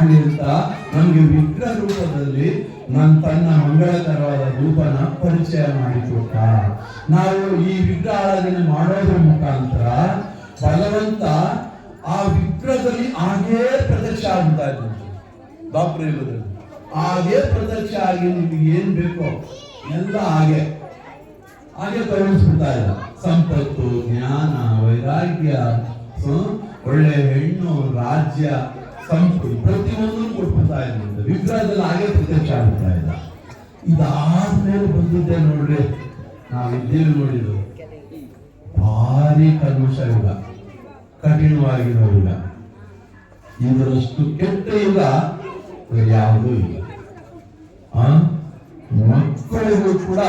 ಮಾಡ್ಲಿ ಅಂತ ನಮ್ಗೆ ವಿಗ್ರಹ ರೂಪದಲ್ಲಿ ತನ್ನ ಮಂಗಳಕರವಾದ ರೂಪನ ಪರಿಚಯ ಮಾಡಿಕೊಟ್ಟ. ನಾವು ಈ ವಿಗ್ರಹ ಆರಾಧನೆ ಮಾಡೋದ್ರ ಮುಖಾಂತರ ಭಗವಂತ ಆ ವಿಗ್ರಹದಲ್ಲಿ ಹಾಗೇ ಪ್ರತ್ಯಕ್ಷ ಆಗ್ತಾ ಇದ್ದಂತೆ. ಡಾಕ್ಟರ್ ಹೇಳೋದ್ರಲ್ಲಿ ಹಾಗೆ ಪ್ರತ್ಯಕ್ಷ ಆಗಿ ನಿಮ್ಗೆ ಏನ್ ಬೇಕೋ ಎಲ್ಲ ಹಾಗೆ ಕರುಣಿಸ್ಬಿಡ್ತಾ ಇಲ್ಲ. ಸಂಪತ್ತು, ಜ್ಞಾನ, ವೈರಾಗ್ಯ, ಒಳ್ಳೆ ಹೆಣ್ಣು, ರಾಜ್ಯ, ಸಂಪತ್ತು ಪ್ರತಿಯೊಂದು ಕೊಟ್ಬಿಡ್ತಾ ಇದ್ದಂತೆ. ವಿಗ್ರಹದಲ್ಲಿ ಹಾಗೆ ಪ್ರತ್ಯಕ್ಷ ಆಗ್ತಾ ಇಲ್ಲ. ಇದಾದ್ಮೇಲೆ ಬಂದಿದ್ದೆ ನೋಡ್ರಿ, ನಾವಿದ್ದೇವೆ ನೋಡಿದ್ರು ಭಾರಿ ಕಲ್ಮಶ ಯುಗ, ಕಠಿಣವಾಗಿರೋ ಯುಗ. ಇದರಷ್ಟು ಕೆಟ್ಟ ಯುಗ ಯಾವುದೂ ಇಲ್ಲ. ಮಕ್ಕಳಿಗೂ ಕೂಡ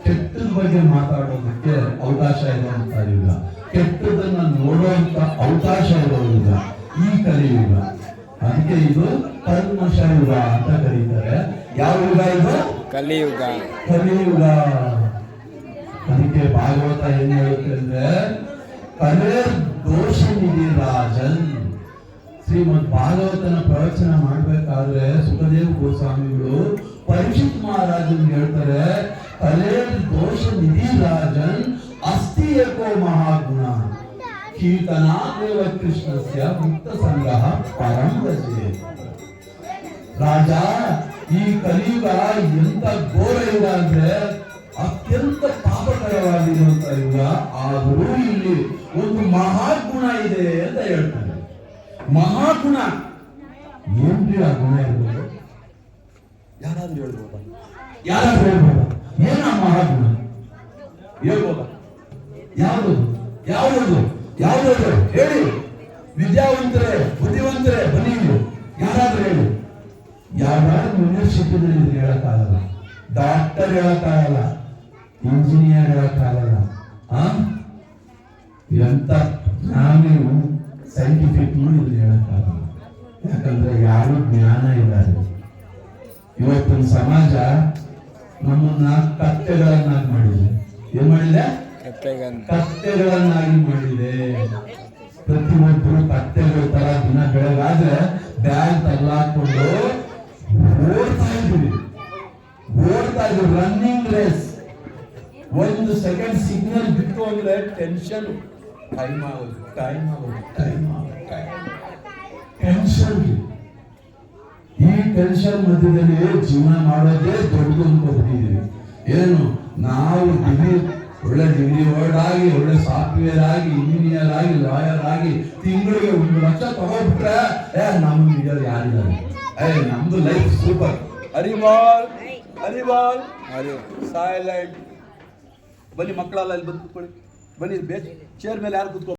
ಕೆಟ್ಟದ ಬಗ್ಗೆ ಮಾತಾಡೋದಕ್ಕೆ ಅವಕಾಶ ಇರುವಂತ ಯುಗ, ಕೆಟ್ಟದನ್ನ ನೋಡುವಂತ ಅವಕಾಶ ಇರೋ ಯುಗ ಈ ಕಲಿಯುಗ. ಅದಕ್ಕೆ ಇದು ಕಲ್ಮಶ ಯುಗ ಅಂತ ಕರೀತಾರೆ. ಯಾವ ಯುಗ ಇದು? ಕಲಿಯುಗ. ಕಲಿಯುಗ. ಅದಕ್ಕೆ ಭಾಗವತ ಏನ್ ಹೇಳುತ್ತೆ ಅಂದ್ರೆ, ಕಲೆ ದೋಷ ನಿಧಿ ರಾಜನ್. ಶ್ರೀಮದ್ ಭಾಗವತನ ಪ್ರವಚನ ಮಾಡ್ಬೇಕಾದ್ರೆ ಸುಖದೇವ್ ಗೋಸ್ವಾಮಿಗಳು ಪರೀಕ್ಷಿತ್ ಮಹಾರಾಜನ್ ಹೇಳ್ತಾರೆ, ಕಲೆ ದೋಷ ನಿಧಿ ರಾಜನ್ ಅಸ್ತಿ ಏಕೋ ಮಹಾಗುಣ ಕೀರ್ತನಾದೇವ ಕೃಷ್ಣಸ್ಯ ಮುಕ್ತ ಸಂಗ್ರಹ ಪರಂ ರಜೆ. ರಾಜ, ಈ ಕಲಿಯುಗ ಎಂತ ಘೋರ ಯುಗ ಅಂದ್ರೆ ಅತ್ಯಂತ ಪಾಪಕರವಾಗಿರುವಂತ ಯುಗ. ಆದರೂ ಇಲ್ಲಿ ಒಂದು ಮಹಾಗುಣ ಇದೆ ಅಂತ ಹೇಳ್ತಾರೆ. ಮಹಾಗುಣ ಏನ್ರಿ ಆ ಗುಣ ಇರ್ಬೋದು? ಯಾರಾದ್ರೂ ಹೇಳ್ಬೋದ? ಯಾರಾದ್ರೂ ಹೇಳ್ಬೋದ? ಏನ ಮಹಾಗುಣ ಹೇಳ್ಬೋದ? ಯಾವುದು ಯಾವುದು ಯಾವುದು ಹೇಳಿ. ವಿದ್ಯಾವಂತರೇ, ಬುದ್ಧಿವಂತರೇ, ಬನ್ನಿ, ಯಾರಾದ್ರೂ ಹೇಳಿ. ಯಾವ್ದಾದ್ರು ಯೂನಿವರ್ಸಿಟಿನಲ್ಲಿ ಹೇಳಕ್ಕಾಗಲ್ಲ, ಡಾಕ್ಟರ್ ಹೇಳಕ್ಕಾಗಲ್ಲ, ಇಂಜಿನಿಯರ್ ಹೇಳಕ್ಕಾಗಲ್ಲ, ಎಂತ ನಾನು ಸೈಂಟಿಫಿಕ್ ಇದು ಹೇಳಕ್ಕಾಗಲ್ಲ. ಯಾಕಂದ್ರೆ ಯಾರು ಜ್ಞಾನ ಇಲ್ಲ. ಇವತ್ತಿನ ಸಮಾಜ ನಮ್ಮನ್ನ ಕತ್ತೆಗಳನ್ನಾಗಿ ಮಾಡಿದೆ. ಏನ್ ಮಾಡಿದೆ? ಕತ್ತೆಗಳನ್ನಾಗಿ ಮಾಡಿದೆ. ಪ್ರತಿಯೊಬ್ಬರು ಕತ್ತೆಗಳ ತರ ದಿನ ಬೆಳಗಾದ್ರೆ ಬ್ಯಾಗ್ ತಗ್ಲಾಕೊಂಡು ಓಡ್ತಾ ಇದ್ವಿ, ರನ್ನಿಂಗ್ ರೇಸ್. ಒಂದು ಸೆಕೆಂಡ್ ಸಿಗ್ನಲ್ ಬಿಟ್ಟು ಅಂದ್ರೆ ಟೆನ್ಷನ್, ಟೈಮ್ ಆಗೋದು. ಟೆನ್ಷನ್. ಈ ಟೆನ್ಷನ್ ಮಧ್ಯದಲ್ಲಿ ಜೀವನ ಮಾಡೋದೇ ದೊಡ್ಡದು ಅನ್ಕೋಬಿಟ್ಟಿದ್ದೀವಿ. ಏನು ನಾವು ಒಳ್ಳೆ ಡಿಗ್ರಿ ವರ್ಡ್ ಆಗಿ, ಒಳ್ಳೆ ಸಾಫ್ಟ್ವೇರ್ ಆಗಿ, ಇಂಜಿನಿಯರ್ ಆಗಿ, ಲಾಯರ್ ಆಗಿ ತಿಂಗಳಿಗೆ 1 ಲಕ್ಷ ತಗೊಂಡ್ಬಿಟ್ರೆ ನಮ್ಗೆ ಹಿಡಿಯೋದು ಯಾರಿಲ್ಲ. ನಮ್ದು ಲೈಫ್ ಸೂಪರ್. ಹರಿಬಾಲ್ ಸೈಲೆಂಟ್. ಬನ್ನಿ ಮಕ್ಕಳೆಲ್ಲ ಇಲ್ಲಿ ಬಂದು ಕೂತ್ಕೊಳ್ಳಿ. ಬನ್ನಿ, ಚೇರ್ ಮೇಲೆ ಯಾರು ಕೂತ್ಕೊಳ್ಳಿ.